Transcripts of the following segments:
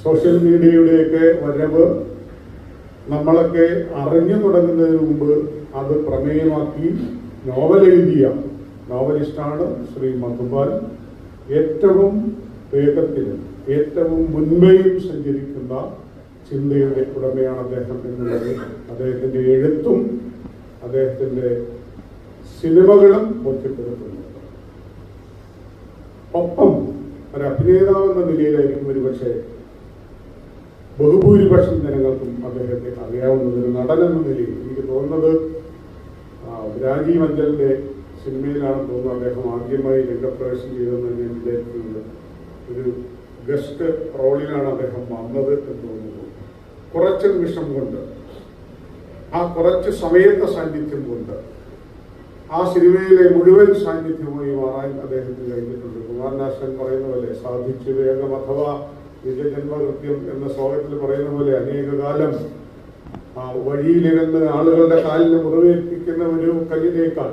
Social മീഡിയയുടെയൊക്കെ വരവ് നമ്മളൊക്കെ അറിഞ്ഞു തുടങ്ങുന്നതിന് മുമ്പ് അത് പ്രമേയമാക്കി നോവൽ എഴുതിയ നോവലിസ്റ്റാണ് ശ്രീ മധുപാൽ. ഏറ്റവും വേഗത്തിലും ഏറ്റവും മുൻപേയും സഞ്ചരിക്കുന്ന ചിന്തയുടെ ഉടമയാണ് അദ്ദേഹം എന്നുള്ളത് അദ്ദേഹത്തിൻ്റെ എഴുത്തും അദ്ദേഹത്തിൻ്റെ സിനിമകളും ബോധ്യപ്പെടുത്തുന്നു. ഒപ്പം ഒരു അഭിനേതാവെന്ന നിലയിലായിരിക്കും ഒരുപക്ഷെ ബഹുഭൂരിപക്ഷം ജനങ്ങൾക്കും അദ്ദേഹത്തെ അറിയാവുന്നത്. ഒരു നടനെന്ന നിലയിൽ എനിക്ക് തോന്നുന്നത് രാജീവ് അഞ്ചലിന്റെ സിനിമയിലാണെന്ന് തോന്നുന്നു അദ്ദേഹം ആദ്യമായി രംഗപ്രവേശം ചെയ്തതെന്ന് ഞാൻ വിചാരിക്കുന്നത്. ഒരു ഗസ്റ്റ് റോളിലാണ് അദ്ദേഹം വന്നത് എന്ന് തോന്നുന്നു. കുറച്ച് നിമിഷം കൊണ്ട്, ആ കുറച്ച് സമയത്തെ സാന്നിധ്യം കൊണ്ട് ആ സിനിമയിലെ മുഴുവൻ സാന്നിധ്യമായി മാറാൻ അദ്ദേഹത്തിന് കഴിഞ്ഞിട്ടുണ്ട്. കുമാരനാശൻ പറയുന്ന പോലെ സാധിച്ചു വേഗം അഥവാ നിജജന്മകൃത്യം എന്ന ശ്ലോകത്തിൽ പറയുന്ന പോലെ അനേക കാലം വഴിയിലിരുന്ന് ആളുകളുടെ കാലിന് മുറിവേൽപ്പിക്കുന്ന ഒരു കല്ലിനേക്കാൾ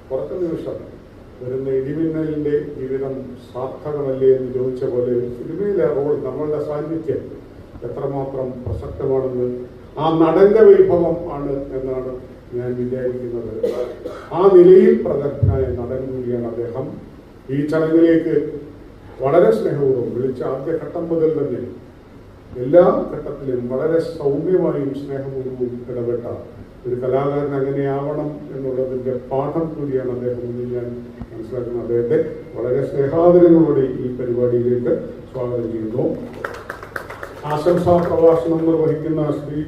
കുറച്ച് നിമിഷം വരുന്ന ഇടിമിന്നലിന്റെ ജീവിതം സാർത്ഥകമല്ലേ എന്ന് ചോദിച്ച പോലെ സിനിമയിലെ റോൾ, നമ്മളുടെ സാന്നിധ്യം എത്രമാത്രം പ്രസക്തമാണെന്ന് ആ നടന്റെ വൈഭവം ആണ് എന്നാണ് ഞാൻ വിചാരിക്കുന്നത്. ആ നിലയിൽ പ്രഗത്ഭനായ നടൻ കൂടിയാണ് അദ്ദേഹം. ഈ ചടങ്ങിലേക്ക് വളരെ സ്നേഹപൂർവ്വം വിളിച്ച ആദ്യ ഘട്ടം മുതൽ തന്നെ എല്ലാ ഘട്ടത്തിലും വളരെ സൗമ്യമായും സ്നേഹപൂർവ്വവും ഇടപെട്ട ഒരു കലാകാരൻ അങ്ങനെയാവണം എന്നുള്ളതിൻ്റെ പാഠം കൂടിയാണ് അദ്ദേഹം എന്ന് ഞാൻ മനസ്സിലാക്കുന്നത്. അദ്ദേഹത്തെ വളരെ സ്നേഹാദരങ്ങളോടെ ഈ പരിപാടിയിലേക്ക് സ്വാഗതം ചെയ്യുന്നു. ആശംസാ പ്രഭാഷണം നിർവഹിക്കുന്ന ശ്രീ